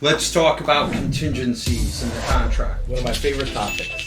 Let's talk about contingencies in the contract. One of my favorite topics.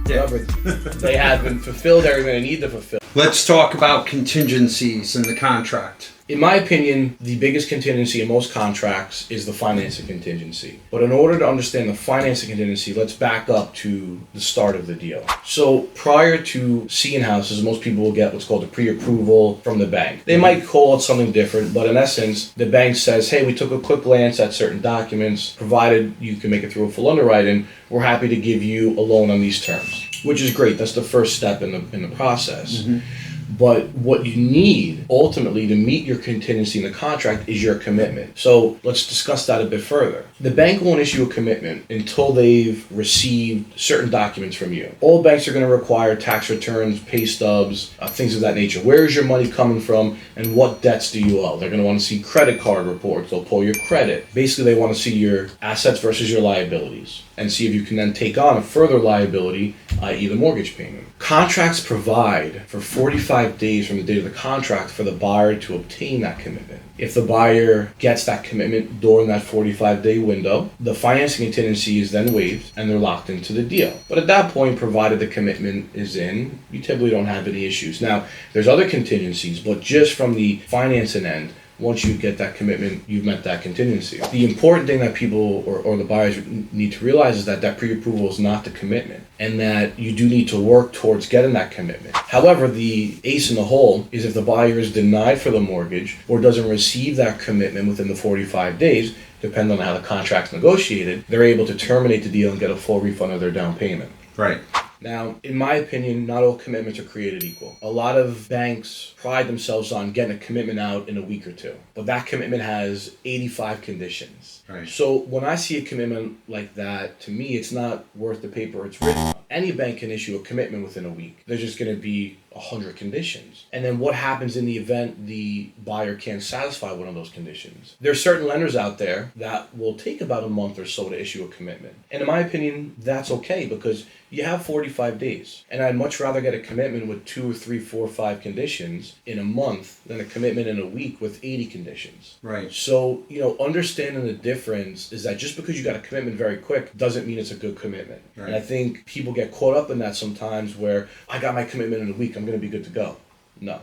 Whatever they have been fulfilled, they're going to need to fulfill. Let's talk about contingencies in the contract. In my opinion, the biggest contingency in most contracts is the financing contingency. But in order to understand the financing contingency, let's back up to the start of the deal. So prior to seeing houses, most people will get what's called a pre-approval from the bank. They might call it something different, but in essence, the bank says, hey, we took a quick glance at certain documents, provided you can make it through a full underwriting, we're happy to give you a loan on these terms, which is great. That's the first step in the process. Mm-hmm. But what you need ultimately to meet your contingency in the contract is your commitment. So let's discuss that a bit further. The bank won't issue a commitment until they've received certain documents from you. All banks are going to require tax returns, pay stubs, things of that nature. Where is your money coming from and what debts do you owe? They're going to want to see credit card reports. They'll pull your credit. Basically, they want to see your assets versus your liabilities and see if you can then take on a further liability, i.e. the mortgage payment. Contracts provide for 45 days from the date of the contract for the buyer to obtain that commitment. If the buyer gets that commitment during that 45-day window, the financing contingency is then waived and they're locked into the deal. But at that point, provided the commitment is in, you typically don't have any issues. Now, there's other contingencies, but just from the financing end, once you get that commitment, you've met that contingency. The important thing that people or the buyers need to realize is that pre-approval is not the commitment and that you do need to work towards getting that commitment. However, the ace in the hole is if the buyer is denied for the mortgage or doesn't receive that commitment within the 45 days, depending on how the contract's negotiated, they're able to terminate the deal and get a full refund of their down payment. Right. Now, in my opinion, not all commitments are created equal. A lot of banks pride themselves on getting a commitment out in a week or two, but that commitment has 85 conditions. Right. So when I see a commitment like that, to me, it's not worth the paper it's written on. Any bank can issue a commitment within a week. There's just going to be 100 conditions. And then what happens in the event the buyer can't satisfy one of those conditions? There are certain lenders out there that will take about a month or so to issue a commitment. And in my opinion, that's okay because you have 45 days. And I'd much rather get a commitment with 2 or 3, 4, 5 conditions in a month than a commitment in a week with 80 conditions. Right. So, understanding the difference is that just because you got a commitment very quick doesn't mean it's a good commitment. Right. And I think people get caught up in that sometimes where I got my commitment in a week, I'm going to be good to go. No.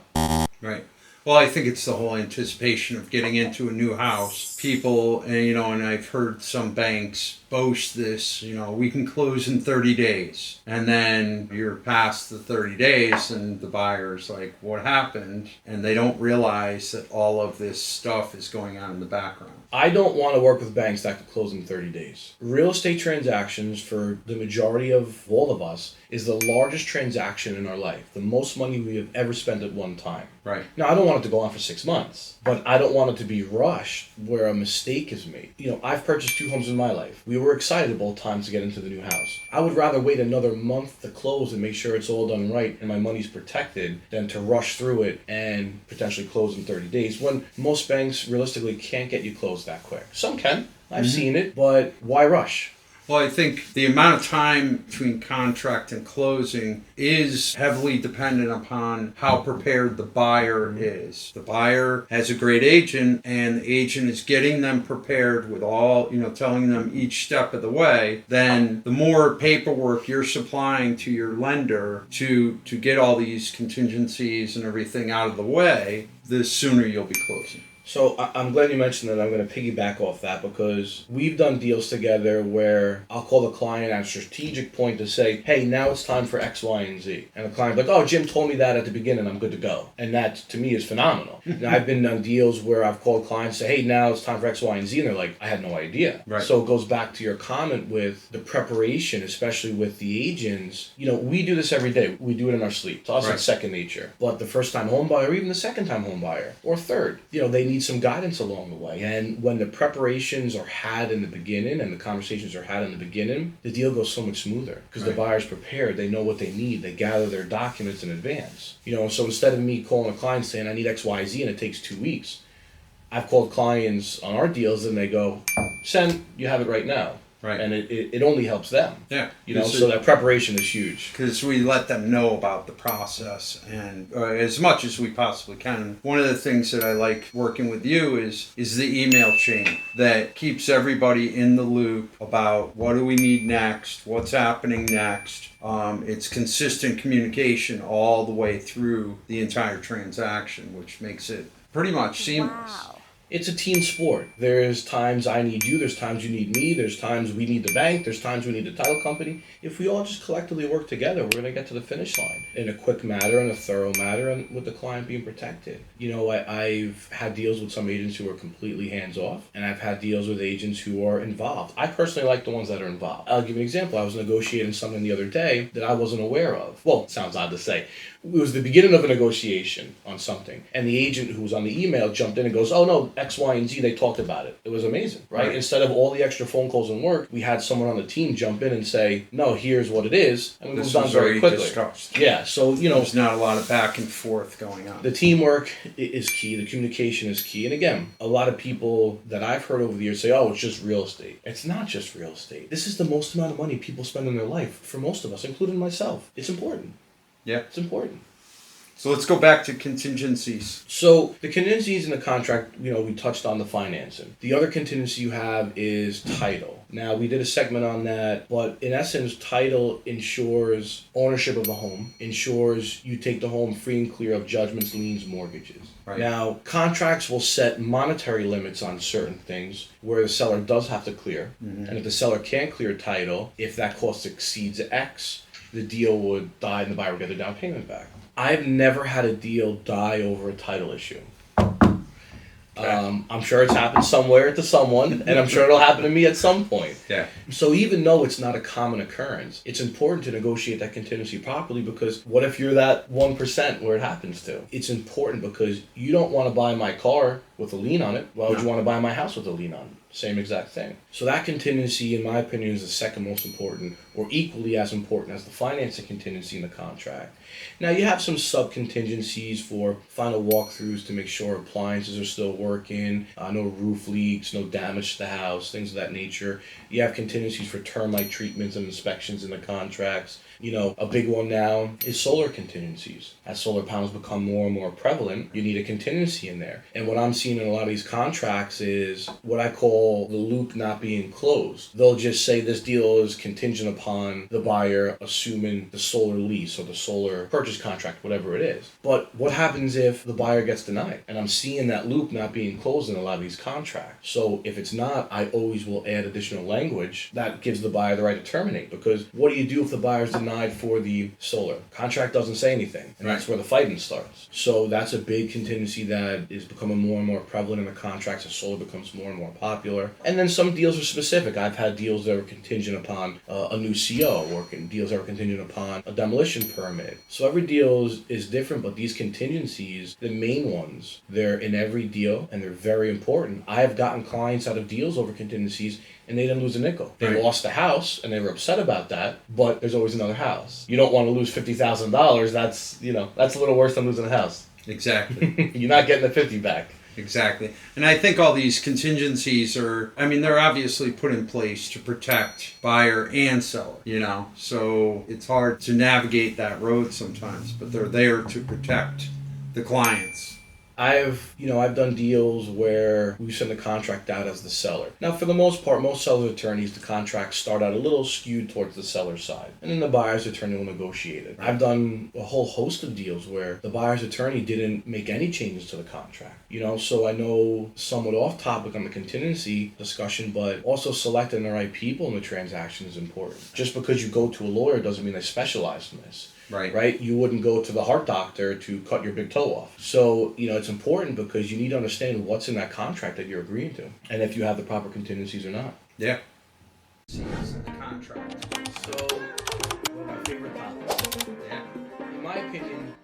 Right. Well, I think it's the whole anticipation of getting into a new house. People, and I've heard some banks boast this, we can close in 30 days. And then you're past the 30 days and the buyer's like, what happened? And they don't realize that all of this stuff is going on in the background. I don't want to work with banks that can close in 30 days. Real estate transactions for the majority of all of us is the largest transaction in our life. The most money we have ever spent at one time. Right. Now, I don't want it to go on for 6 months, but I don't want it to be rushed where a mistake is made. I've purchased 2 homes in my life. We were excited both times to get into the new house. I would rather wait another month to close and make sure it's all done right and my money's protected than to rush through it and potentially close in 30 days when most banks realistically can't get you closed that quick. Some can. I've seen it, but why rush? Well, I think the amount of time between contract and closing is heavily dependent upon how prepared the buyer is. The buyer has a great agent, and the agent is getting them prepared with all, telling them each step of the way. Then the more paperwork you're supplying to your lender to get all these contingencies and everything out of the way, the sooner you'll be closing. So I'm glad you mentioned that. I'm going to piggyback off that because we've done deals together where I'll call the client at a strategic point to say, hey, now it's time for X, Y, and Z. And the client's like, oh, Jim told me that at the beginning. I'm good to go. And that, to me, is phenomenal. Now, I've been on deals where I've called clients and say, hey, now it's time for X, Y, and Z. And they're like, I had no idea. Right. So it goes back to your comment with the preparation, especially with the agents. We do this every day. We do it in our sleep. To us, It's second nature. But the first-time home buyer or even the second-time home buyer or third, they need some guidance along the way. And when the preparations are had in the beginning and the conversations are had in the beginning, the deal goes so much smoother because the buyer's prepared. They know what they need. They gather their documents in advance. So instead of me calling a client saying I need X, Y, Z and it takes 2 weeks, I've called clients on our deals and they go, send, you have it right now. Right. And it only helps them. Yeah. You know, so that preparation is huge. Because we let them know about the process and as much as we possibly can. One of the things that I like working with you is the email chain that keeps everybody in the loop about what do we need next, what's happening next. It's consistent communication all the way through the entire transaction, which makes it pretty much seamless. Wow. It's a team sport. There's times I need you, there's times you need me, there's times we need the bank, there's times we need the title company. If we all just collectively work together, we're going to get to the finish line in a quick manner, in a thorough manner, and with the client being protected. You know, I've had deals with some agents who are completely hands-off, and I've had deals with agents who are involved. I personally like the ones that are involved. I'll give you an example. I was negotiating something the other day that I wasn't aware of. Well, it sounds odd to say. It was the beginning of a negotiation on something, and the agent who was on the email jumped in and goes, "Oh no, X, Y, and Z, they talked about it." It was amazing, right? Instead of all the extra phone calls and work, we had someone on the team jump in and say, "No, here's what it is," and we moved on very quickly. Discussed. Yeah, so, you know, There's not a lot of back and forth going on. the teamwork is key, the communication is key, and again, a lot of people that I've heard over the years say, "Oh, it's just real estate." It's not just real estate. This is the most amount of money people spend in their life, for most of us, including myself. It's important. Yeah. It's important. So let's go back to contingencies. So the contingencies in the contract, you know, we touched on the financing. The other contingency you have is title. Now, we did a segment on that, but in essence, title ensures ownership of the home, ensures you take the home free and clear of judgments, liens, mortgages. Right. Now, contracts will set monetary limits on certain things where the seller does have to clear. Mm-hmm. And if the seller can't clear title, if that cost exceeds X, the deal would die and the buyer would get the down payment back. I've never had a deal die over a title issue. I'm sure it's happened somewhere to someone, and I'm sure it'll happen to me at some point. Yeah. So even though it's not a common occurrence, it's important to negotiate that contingency properly, because what if you're that 1% where it happens to? It's important because you don't want to buy my car with a lien on it. Why would you want to buy my house with a lien on it? Same exact thing. So that contingency, in my opinion, is the second most important, or equally as important as the financing contingency in the contract. Now, you have some sub-contingencies for final walkthroughs to make sure appliances are still working, no roof leaks, no damage to the house, things of that nature. You have contingencies for termite treatments and inspections in the contracts. You know, a big one now is solar contingencies. As solar panels become more and more prevalent, you need a contingency in there. And what I'm seeing in a lot of these contracts is what I call the loop not being closed. They'll just say this deal is contingent upon the buyer assuming the solar lease or the solar purchase contract, whatever it is. But what happens if the buyer gets denied? And I'm seeing that loop not being closed in a lot of these contracts. So if it's not, I always will add additional language that gives the buyer the right to terminate. Because what do you do if the buyer's denied for the solar? Contract doesn't say anything, and that's where the fighting starts. So that's a big contingency that is becoming more and more prevalent in the contracts as solar becomes more and more popular. And then some deals are specific. I've had deals that are contingent upon a new CO, or deals that are contingent upon a demolition permit. So every deal is different, but these contingencies, the main ones, they're in every deal, and they're very important. I have gotten clients out of deals over contingencies, and they didn't lose a nickel. They lost the house, and they were upset about that, but there's always another house. You don't want to lose $50,000. That's a little worse than losing a house. Exactly. You're not getting the 50 back. Exactly. And I think all these contingencies they're obviously put in place to protect buyer and seller, so it's hard to navigate that road sometimes, but they're there to protect the clients. I've done deals where we send the contract out as the seller. Now, for the most part, most seller attorneys, the contracts start out a little skewed towards the seller's side, and then the buyer's attorney will negotiate it. I've done a whole host of deals where the buyer's attorney didn't make any changes to the contract. So I know somewhat off topic on the contingency discussion, but also selecting the right people in the transaction is important. Just because you go to a lawyer doesn't mean they specialize in this. Right? You wouldn't go to the heart doctor to cut your big toe off. So, it's important because you need to understand what's in that contract that you're agreeing to, and if you have the proper contingencies or not. Yeah. See, it's in the contract. So, one of my favorite topics. Yeah. In my opinion,